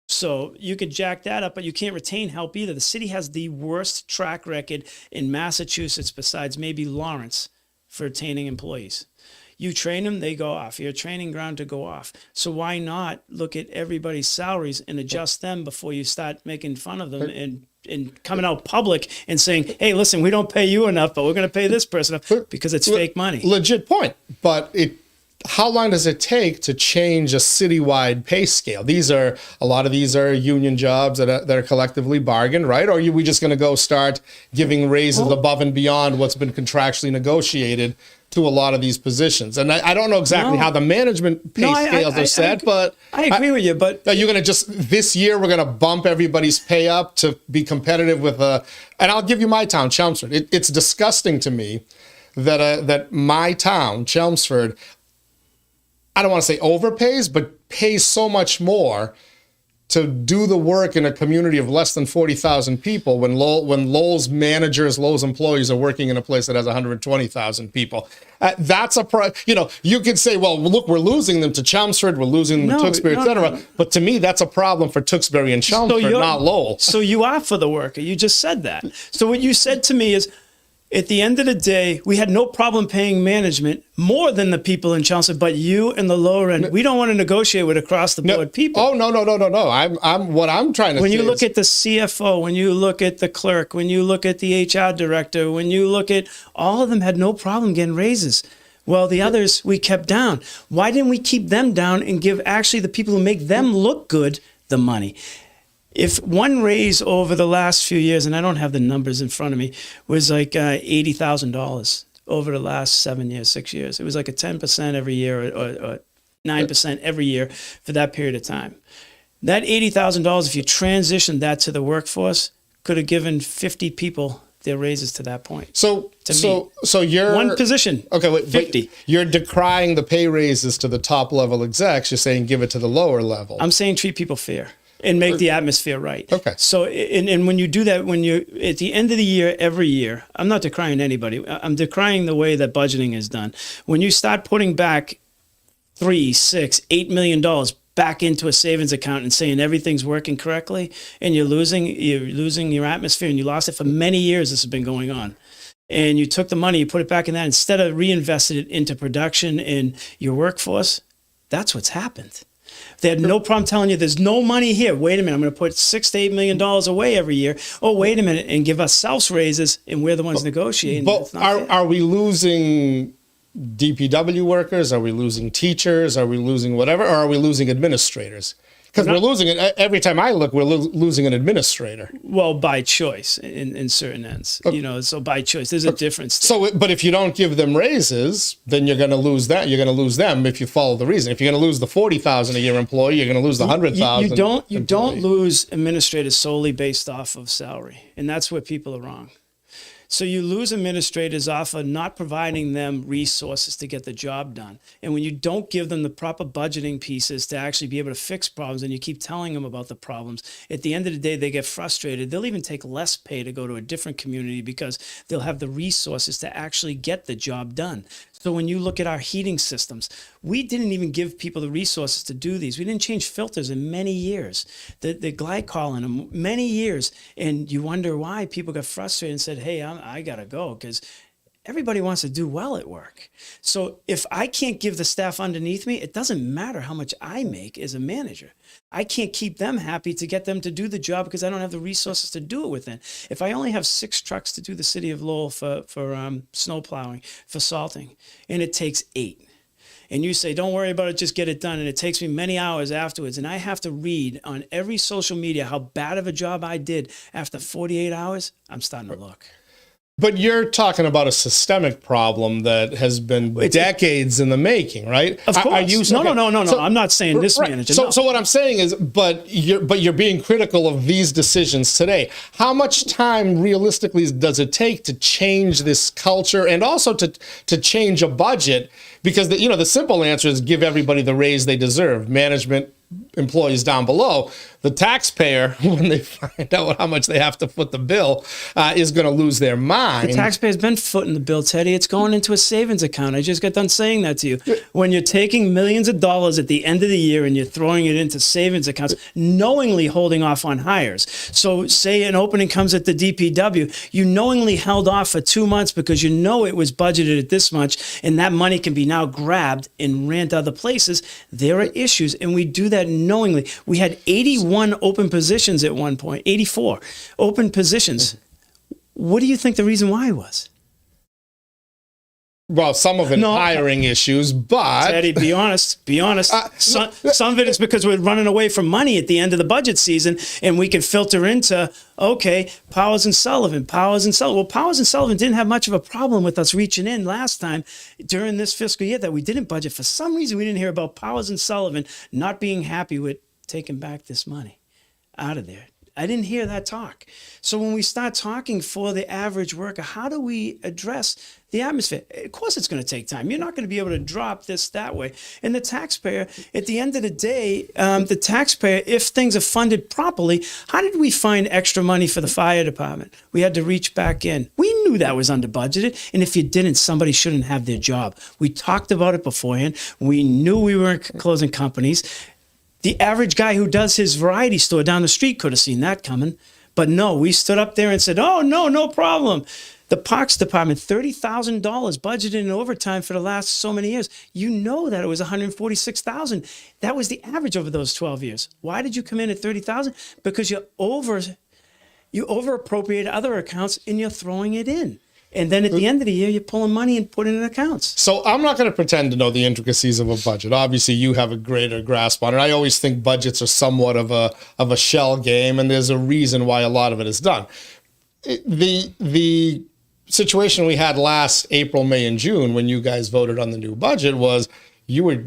So you could jack that up, but you can't retain help either. The city has the worst track record in Massachusetts, besides maybe Lawrence, for retaining employees. You train them, they go off. You're a training ground to go off. So why not look at everybody's salaries and adjust them before you start making fun of them and coming out public and saying, hey, listen, we don't pay you enough, but we're going to pay this person enough because it's fake money. Legit point. But how long does it take to change a citywide pay scale? A lot of these are union jobs that are collectively bargained, right? Or are we just going to go start giving raises above and beyond what's been contractually negotiated to a lot of these positions? And I don't know exactly how the management pay scales are set, but I agree with you. But are you going to just, this year, we're going to bump everybody's pay up to be competitive with and I'll give you my town, Chelmsford. It's disgusting to me that my town, Chelmsford, I don't want to say overpays, but pays so much more to do the work in a community of less than 40,000 people when Lowell's managers, Lowell's employees are working in a place that has 120,000 people. That's you could say, well, look, we're losing them to Chelmsford, we're losing them to Tewksbury, et cetera. But to me, that's a problem for Tewksbury and Chelmsford, not Lowell. So you are for the worker. You just said that. So what you said to me is, at the end of the day, we had no problem paying management more than the people in Chelmsford, but you and the lower end, we don't want to negotiate with across the board people. Oh, no. What I'm trying to say when you look at the CFO, when you look at the clerk, when you look at the HR director, when you look at all of them had no problem getting raises. Well, the others we kept down. Why didn't we keep them down and give actually the people who make them look good the money? If one raise over the last few years, and I don't have the numbers in front of me, was like $80,000 over the last 6 years. It was like a 10% every year or 9% every year for that period of time. That $80,000, if you transitioned that to the workforce, could have given 50 people their raises to that point. So you're one position. Okay, wait, 50. You're decrying the pay raises to the top level execs. You're saying give it to the lower level. I'm saying treat people fair and make the atmosphere right. Okay. So, and when you do that, when you at the end of the year, every year, I'm not decrying anybody. I'm decrying the way that budgeting is done. When you start putting back $3, $6, $8 million back into a savings account and saying everything's working correctly, and you're losing your atmosphere, and you lost it for many years. This has been going on. And you took the money, you put it back in that instead of reinvested it into production in your workforce. That's what's happened. They had no problem telling you there's no money here. Wait a minute, I'm going to put $6 to $8 million away every year. Oh, wait a minute, and give us raises, and we're the ones negotiating. But are we losing DPW workers? Are we losing teachers? Are we losing whatever? Or are we losing administrators? Because we're losing it. Every time I look, we're losing an administrator. Well, by choice in certain ends, so by choice, there's a difference. So, but if you don't give them raises, then you're going to lose that. You're going to lose them if you follow the reason. If you're going to lose the 40,000 a year employee, you're going to lose the 100,000. You don't lose administrators solely based off of salary, and that's where people are wrong. So you lose administrators off of not providing them resources to get the job done. And when you don't give them the proper budgeting pieces to actually be able to fix problems, and you keep telling them about the problems, at the end of the day, they get frustrated. They'll even take less pay to go to a different community because they'll have the resources to actually get the job done. So when you look at our heating systems, we didn't even give people the resources to do these. We didn't change filters in many years, the glycol in them, many years. And you wonder why people got frustrated and said, hey, I got to go, because everybody wants to do well at work. So if I can't give the staff underneath me, it doesn't matter how much I make as a manager. I can't keep them happy to get them to do the job because I don't have the resources to do it within. If I only have 6 trucks to do the city of Lowell for snow plowing, for salting, and it takes 8, and you say, don't worry about it, just get it done, and it takes me many hours afterwards, and I have to read on every social media how bad of a job I did after 48 hours, I'm starting to look. But you're talking about a systemic problem that has been decades in the making, right? Of course. No. So, I'm not saying this manager. So what I'm saying is, but you're being critical of these decisions today. How much time realistically does it take to change this culture and also to change a budget? Because the simple answer is give everybody the raise they deserve. Management, employees down below. The taxpayer, when they find out how much they have to foot the bill, is going to lose their mind. The taxpayer's been footing the bill, Teddy. It's going into a savings account. I just got done saying that to you. When you're taking millions of dollars at the end of the year and you're throwing it into savings accounts, knowingly holding off on hires. So say an opening comes at the DPW, you knowingly held off for 2 months because you know it was budgeted at this much, and that money can be now grabbed and ran to other places. There are issues, and we do that knowingly. We had 81 open positions at one point, 84 open positions. What do you think the reason why was? Well, some of it hiring issues, but... Teddy, be honest. Some of it is because we're running away from money at the end of the budget season, and we can filter into, okay, Powers and Sullivan. Well, Powers and Sullivan didn't have much of a problem with us reaching in last time during this fiscal year that we didn't budget. For some reason, we didn't hear about Powers and Sullivan not being happy with taking back this money out of there. I didn't hear that talk. So when we start talking for the average worker, how do we address the atmosphere? Of course, it's going to take time. You're not going to be able to drop this that way. And the taxpayer, at the end of the day, if things are funded properly, how did we find extra money for the fire department? We had to reach back in. We knew that was under budgeted. And if you didn't, somebody shouldn't have their job. We talked about it beforehand. We knew we weren't closing companies. The average guy who does his variety store down the street could have seen that coming. But no, we stood up there and said, oh, no problem. The Parks Department, $30,000 budgeted in overtime for the last so many years. You know that it was $146,000. That was the average over those 12 years. Why did you come in at $30,000? Because you over appropriate other accounts and you're throwing it in. And then at the end of the year, you're pulling money and putting it in accounts. So I'm not going to pretend to know the intricacies of a budget. Obviously, you have a greater grasp on it. I always think budgets are somewhat of a shell game, and there's a reason why a lot of it is done. The situation we had last April, May, and June when you guys voted on the new budget was you were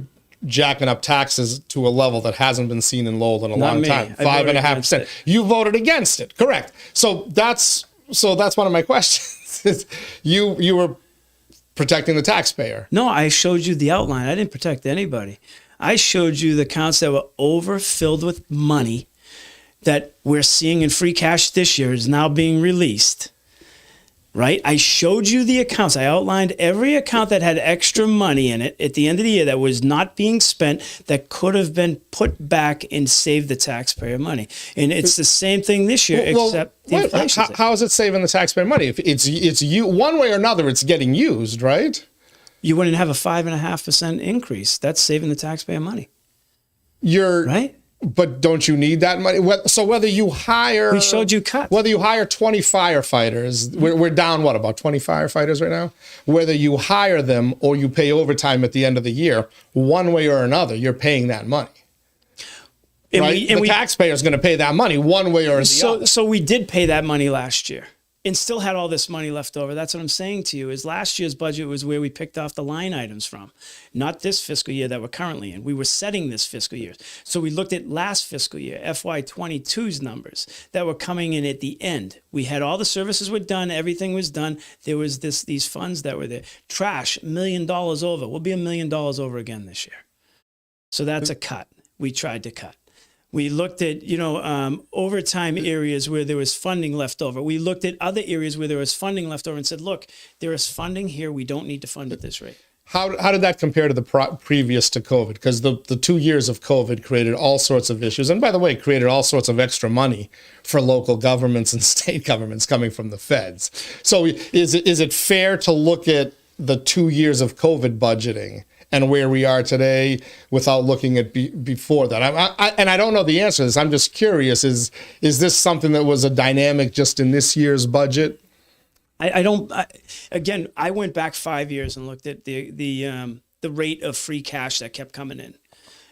jacking up taxes to a level that hasn't been seen in Lowell in a long time. 5.5%. You voted against it, correct? So that's one of my questions. You were protecting the taxpayer. No, I showed you the outline. I didn't protect anybody. I showed you the accounts that were overfilled with money that we're seeing in free cash this year is now being released. Right? I showed you the accounts. I outlined every account that had extra money in it at the end of the year that was not being spent that could have been put back and saved the taxpayer money. And it's the same thing this year, except the inflation. How is it saving the taxpayer money? If it's you one way or another, it's getting used, right? You wouldn't have a 5.5% increase. That's saving the taxpayer money. you're right. But don't you need that money? So whether you hire, We showed you cuts. Whether you hire 20 firefighters, we're down, what, about 20 firefighters right now? Whether you hire them or you pay overtime at the end of the year, one way or another, you're paying that money. Right? The taxpayer is going to pay that money one way or the other. So we did pay that money last year and still had all this money left over. That's what I'm saying to you, is last year's budget was where we picked off the line items from, not this fiscal year that we're currently in. We were setting this fiscal year. So we looked at last fiscal year, FY22's numbers that were coming in at the end. We had all the services were done. Everything was done. There was these funds that were there. Trash, $1 million over. We'll be $1 million over again this year. So that's a cut. We tried to cut. We looked at, overtime areas where there was funding left over. We looked at other areas where there was funding left over and said, look, there is funding here. We don't need to fund at this rate. How did that compare to the previous to COVID? Because the 2 years of COVID created all sorts of issues. And by the way, created all sorts of extra money for local governments and state governments coming from the feds. So is it fair to look at the 2 years of COVID budgeting and where we are today without looking at before that? And I don't know the answer to this. I'm just curious. Is this something that was a dynamic just in this year's budget? Again, I went back 5 years and looked at the rate of free cash that kept coming in.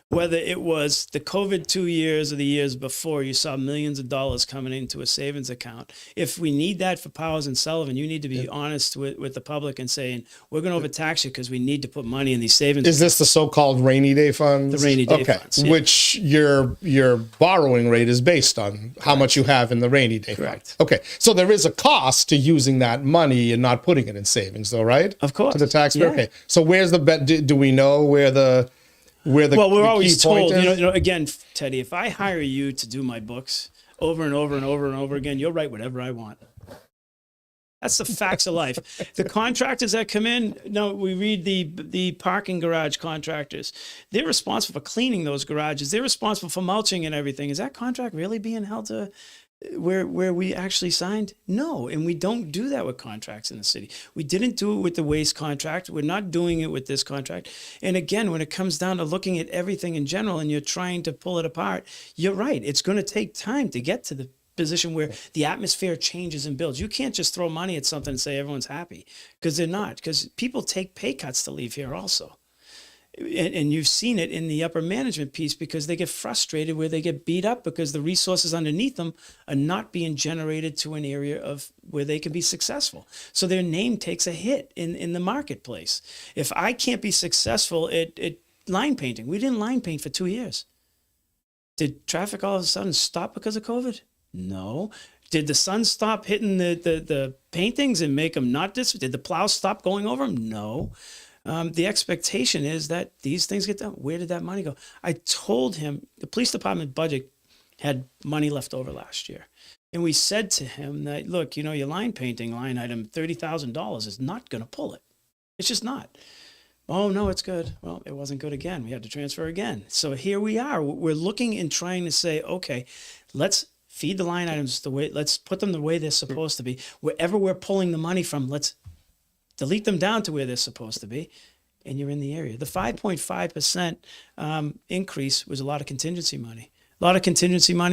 Whether it was the COVID 2 years or the years before, you saw millions of dollars coming into a savings account. If we need that for Powers and Sullivan, you need to be honest with the public and saying, we're going to overtax you because we need to put money in these savings accounts. Is this the so-called rainy day funds? The rainy day funds. Yeah. Which your borrowing rate is based on how much you have in the rainy day fund. Okay. So there is a cost to using that money and not putting it in savings, though, right? Of course. To the taxpayer? Yeah. Okay. So where's the bet? Do we know where the we're always told, again, Teddy, if I hire you to do my books over and over and over and over again, you'll write whatever I want. That's the facts of life. The contractors that come in, we read the parking garage contractors. They're responsible for cleaning those garages. They're responsible for mulching and everything. Is that contract really being held to where we actually signed? No, and we don't do that with contracts in the city. We didn't do it with the waste contract. We're not doing it with this contract. And again, when it comes down to looking at everything in general and you're trying to pull it apart, you're right. It's going to take time to get to the position where the atmosphere changes and builds. You can't just throw money at something and say everyone's happy, because they're not, because people take pay cuts to leave here also. And you've seen it in the upper management piece, because they get frustrated where they get beat up because the resources underneath them are not being generated to an area of where they can be successful. So their name takes a hit in the marketplace. If I can't be successful at line painting, we didn't line paint for 2 years. Did traffic all of a sudden stop because of COVID? No. Did the sun stop hitting the paintings and make them not did the plow stop going over them? No. The expectation is that these things get done. Where did that money go? I told him the police department budget had money left over last year. And we said to him that, look, your line painting line item, $30,000 is not going to pull it. It's just not. Oh, no, it's good. Well, it wasn't good again. We had to transfer again. So here we are. We're looking and trying to say, okay, let's feed the line items let's put them the way they're supposed to be. Wherever we're pulling the money from, let's delete them down to where they're supposed to be, and you're in the area. The 5.5% increase was a lot of contingency money.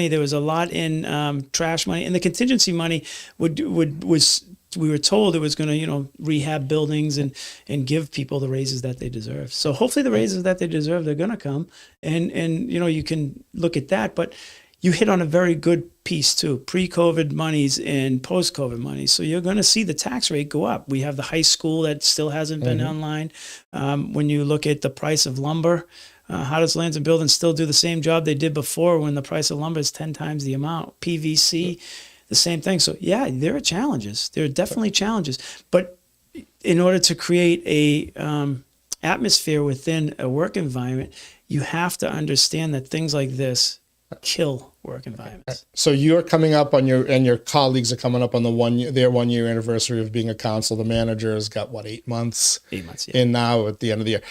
There was a lot in trash money, and the contingency money was we were told it was going to rehab buildings and give people the raises that they deserve. So hopefully the raises that they deserve, they're going to come, and you can look at that, but. You hit on a very good piece too, pre-COVID monies and post-COVID monies. So you're going to see the tax rate go up. We have the high school that still hasn't been online. When you look at the price of lumber, how does Lands and Buildings still do the same job they did before when the price of lumber is 10 times the amount? PVC, the same thing. So yeah, there are challenges. There are definitely challenges. But in order to create a atmosphere within a work environment, you have to understand that things like this kill work environments. So you're coming up on your colleagues are coming up on their 1 year anniversary of being a council. The manager has got 8 months? 8 months, yeah. In now at the end of the year.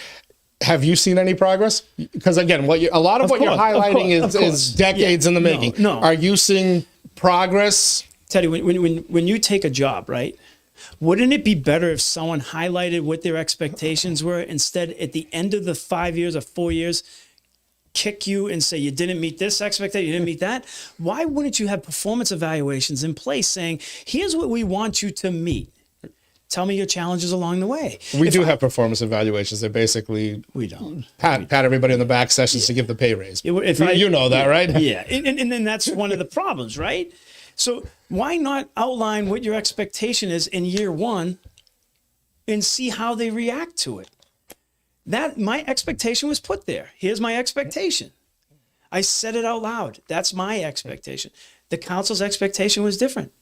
Have you seen any progress? Because again, a lot of what you're highlighting is decades in the making. No. Are you seeing progress? Teddy, when you take a job, right? Wouldn't it be better if someone highlighted what their expectations were instead at the end of the 5 years or 4 years, kick you and say you didn't meet this expectation, you didn't meet that. Why wouldn't you have performance evaluations in place saying, here's what we want you to meet. Tell me your challenges along the way. We do have performance evaluations. They basically We don't. pat everybody on the back sessions to give the pay raise. You know that, right? Yeah, and then that's one of the problems, right? So why not outline what your expectation is in year one and see how they react to it? That my expectation was put there. Here's my expectation. I said it out loud. That's my expectation. The council's expectation was different.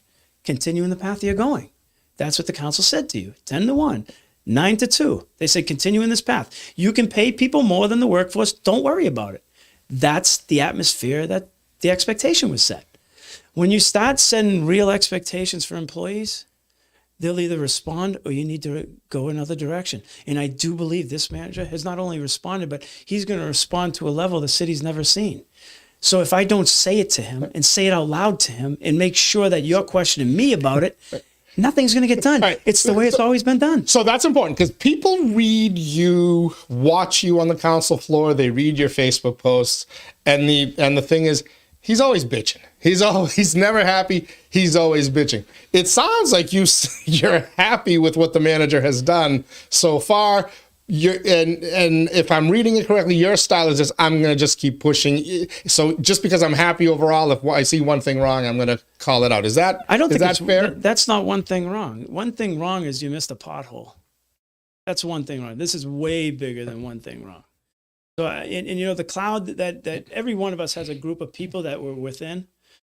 Continue in the path you're going. That's what the council said to you. 10-1, 9-2. They said, continue in this path. You can pay people more than the workforce. Don't worry about it. That's the atmosphere that the expectation was set. When you start setting real expectations for employees, they'll either respond or you need to go another direction. And I do believe this manager has not only responded, but he's going to respond to a level the city's never seen. So if I don't say it to him and say it out loud to him and make sure that you're questioning me about it, nothing's going to get done. Right. It's the way it's always been done. So that's important because people read you, watch you on the council floor. They read your Facebook posts, and the thing is, he's always bitching. He's never happy. He's always bitching. It sounds like you're happy with what the manager has done so far. And if I'm reading it correctly, your style is just, I'm going to just keep pushing. So just because I'm happy overall, if I see one thing wrong, I'm going to call it out. Is that fair? That's not one thing wrong. One thing wrong is you missed a pothole. That's one thing wrong. This is way bigger than one thing wrong. So, and you know, the cloud that every one of us has a group of people that we're within.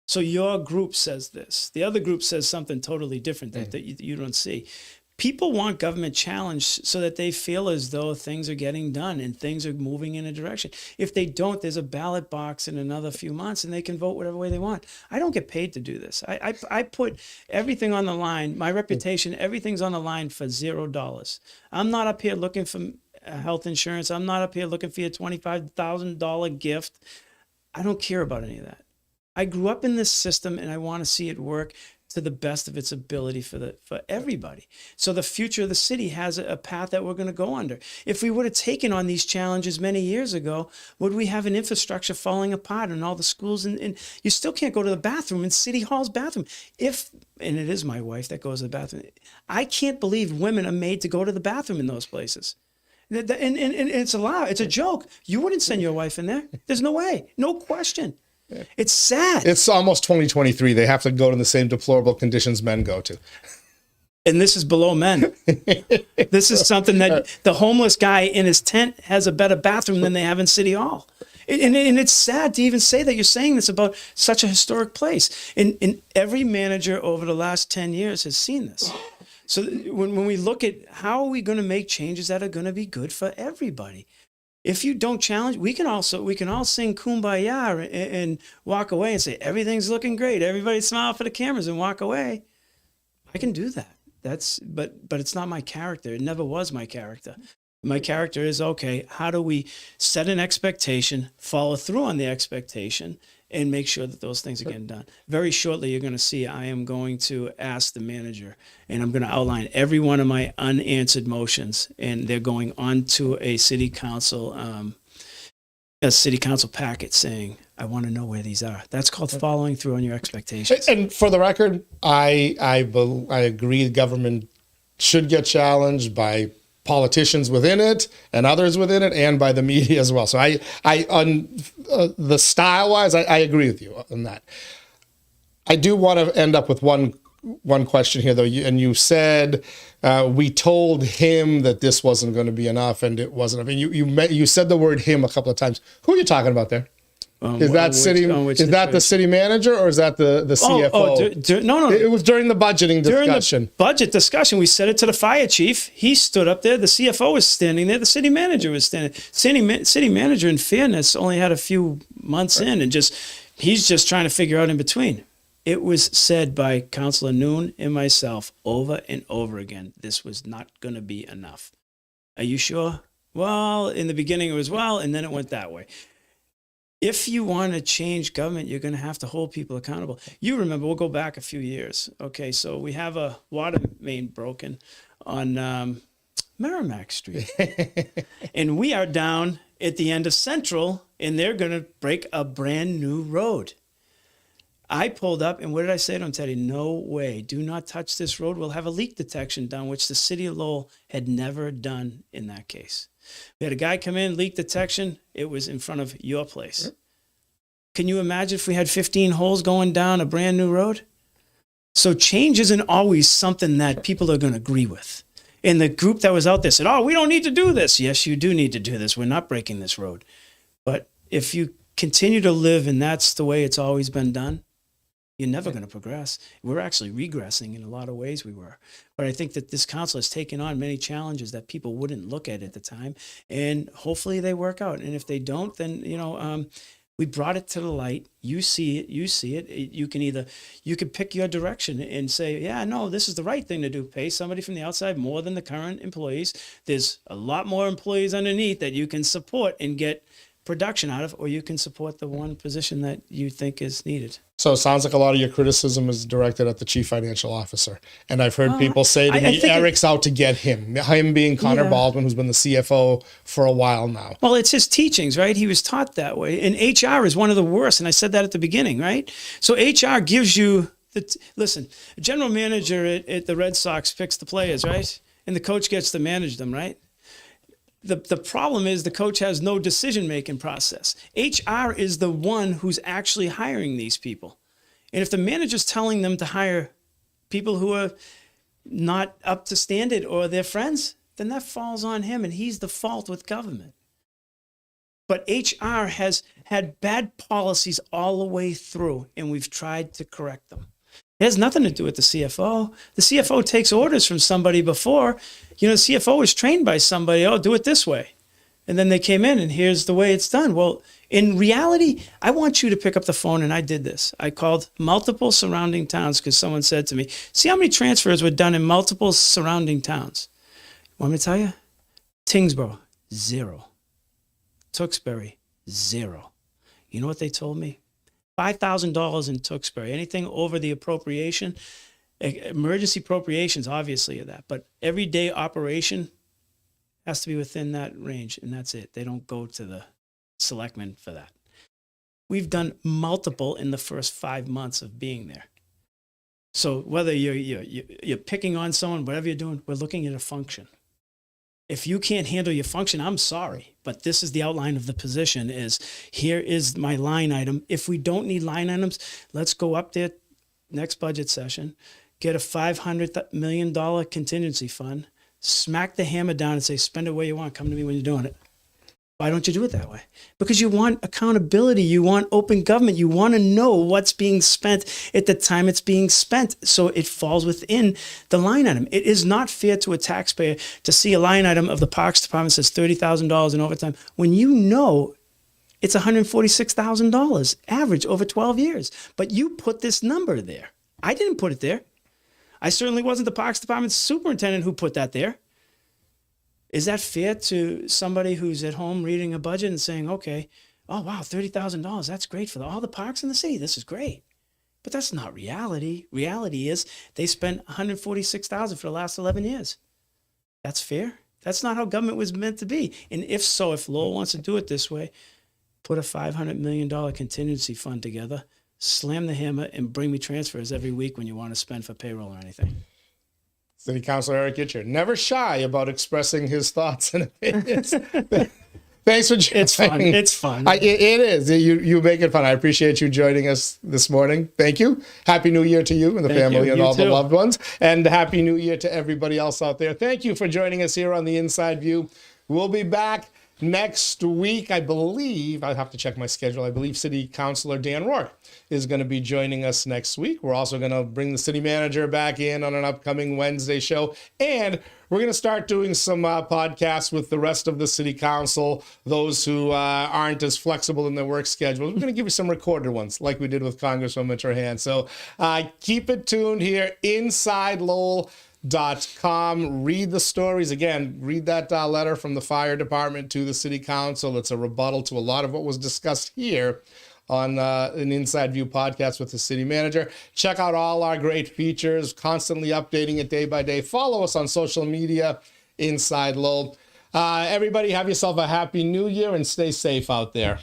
So your group says this. The other group says something totally different that you don't see. People want government challenge so that they feel as though things are getting done and things are moving in a direction. If they don't, there's a ballot box in another few months and they can vote whatever way they want. I don't get paid to do this. I put everything on the line, my reputation, everything's on the line for $0. I'm not up here looking for health insurance. I'm not up here looking for your $25,000 gift. I don't care about any of that. I grew up in this system and I want to see it work to the best of its ability for everybody. So the future of the city has a path that we're going to go under. If we would have taken on these challenges many years ago, would we have an infrastructure falling apart in all the schools? And you still can't go to the bathroom in City Hall's bathroom. And it is my wife that goes to the bathroom. I can't believe women are made to go to the bathroom in those places. And it's allowed. It's a joke. You wouldn't send your wife in there. There's no way. No question. It's sad. It's almost 2023. They have to go to the same deplorable conditions men go to. And this is below men. This is something that the homeless guy in his tent has a better bathroom than they have in City Hall. And it's sad to even say that you're saying this about such a historic place. And every manager over the last 10 years has seen this. So when we look at how are we going to make changes that are going to be good for everybody? If you don't challenge, we can all sing Kumbaya and walk away and say, everything's looking great. Everybody smile for the cameras and walk away. I can do that. But it's not my character. It never was my character. My character is, okay, how do we set an expectation, follow through on the expectation, and make sure that those things are getting done. Very shortly, you're going to see I am going to ask the manager, and I'm going to outline every one of my unanswered motions, and they're going onto a city council packet saying, I want to know where these are. That's called following through on your expectations. And for the record, I agree the government should get challenged by politicians within it and others within it and by the media as well. So the style wise, I agree with you on that. I do want to end up with one question here though. You said, we told him that this wasn't going to be enough and it wasn't. I mean, you said the word him a couple of times. Who are you talking about there? Is that the city manager or is that the CFO? No. It was during the budgeting discussion. During the budget discussion, we said it to the fire chief. He stood up there. The CFO was standing there. The city manager was standing. City manager, in fairness, only had a few months in, and he's just trying to figure out in between. It was said by Councilor Noon and myself over and over again. This was not going to be enough. Are you sure? Well, in the beginning it was and then it went that way. If you want to change government, you're going to have to hold people accountable. You remember, we'll go back a few years. Okay, so we have a water main broken on Merrimack Street. And we are down at the end of Central and they're going to break a brand new road. I pulled up, and what did I say to him, Teddy? No way. Do not touch this road. We'll have a leak detection done, which the city of Lowell had never done in that case. We had a guy come in, leak detection. It was in front of your place. Can you imagine if we had 15 holes going down a brand new road? So change isn't always something that people are going to agree with. And the group that was out there said, oh, we don't need to do this. Yes, you do need to do this. We're not breaking this road. But if you continue to live and that's the way it's always been done, you're never going to progress. We're actually regressing in a lot of ways we were. But I think that this council has taken on many challenges that people wouldn't look at the time. And hopefully they work out. And if they don't, then, we brought it to the light. You see it. You can pick your direction and say, yeah, no, this is the right thing to do. Pay somebody from the outside more than the current employees. There's a lot more employees underneath that you can support and get production out of, or you can support the one position that you think is needed. So it sounds like a lot of your criticism is directed at the chief financial officer. And I've heard people say to me, Erik's out to get him being Connor Baldwin, who's been the CFO for a while now. Well, it's his teachings, right? He was taught that way. And HR is one of the worst. And I said that at the beginning, right? So HR gives you, listen, a general manager at the Red Sox picks the players, right? And the coach gets to manage them, right? The problem is the coach has no decision-making process. HR is the one who's actually hiring these people. And if the manager's telling them to hire people who are not up to standard or their friends, then that falls on him, and he's the fault with government. But HR has had bad policies all the way through, and we've tried to correct them. It has nothing to do with the CFO. The CFO takes orders from somebody before. The CFO was trained by somebody, do it this way. And then they came in and here's the way it's done. Well, in reality, I want you to pick up the phone, and I did this. I called multiple surrounding towns because someone said to me, see how many transfers were done in multiple surrounding towns? Want me to tell you? Tingsboro, 0. Tewksbury, 0. You know what they told me? $5,000 in Tewksbury. Anything over the appropriation, emergency appropriations obviously are that, but everyday operation has to be within that range, and that's it. They don't go to the selectmen for that. We've done multiple in the first 5 months of being there. So whether you're picking on someone, whatever you're doing, we're looking at a function. If you can't handle your function, I'm sorry, but this is the outline of the position is here is my line item. If we don't need line items, let's go up there next budget session, get a $500 million contingency fund, smack the hammer down and say, spend it where you want. Come to me when you're doing it. Why don't you do it that way? Because you want accountability. You want open government. You want to know what's being spent at the time it's being spent. So it falls within the line item. It is not fair to a taxpayer to see a line item of the Parks Department says $30,000 in overtime when you know it's $146,000 average over 12 years. But you put this number there. I didn't put it there. I certainly wasn't the Parks Department superintendent who put that there. Is that fair to somebody who's at home reading a budget and saying, okay, oh, wow, $30,000, that's great for all the parks in the city. This is great. But that's not reality. Reality is they spent $146,000 for the last 11 years. That's fair. That's not how government was meant to be. And if so, if Lowell wants to do it this way, put a $500 million contingency fund together, slam the hammer, and bring me transfers every week when you want to spend for payroll or anything. City Councilor Erik Gitschier, never shy about expressing his thoughts and opinions. Thanks for joining. It's fun. It's fun. It is. You make it fun. I appreciate you joining us this morning. Thank you. Happy New Year to you and the family and all the loved ones. And Happy New Year to everybody else out there. Thank you for joining us here on the Inside View. We'll be back next week, I believe. I have to check my schedule. I believe City Councilor Dan Rourke is going to be joining us next week. We're also going to bring the city manager back in on an upcoming Wednesday show. And we're going to start doing some podcasts with the rest of the city council, those who aren't as flexible in their work schedules. We're going to give you some recorded ones like we did with Congresswoman Trahan. So keep it tuned here, InsideLowell.com. Read the stories. Again, read that letter from the fire department to the city council. It's a rebuttal to a lot of what was discussed here on an Inside View podcast with the city manager. Check out all our great features, constantly updating it day by day. Follow us on social media, Inside Lowell. Everybody have yourself a happy new year and stay safe out there.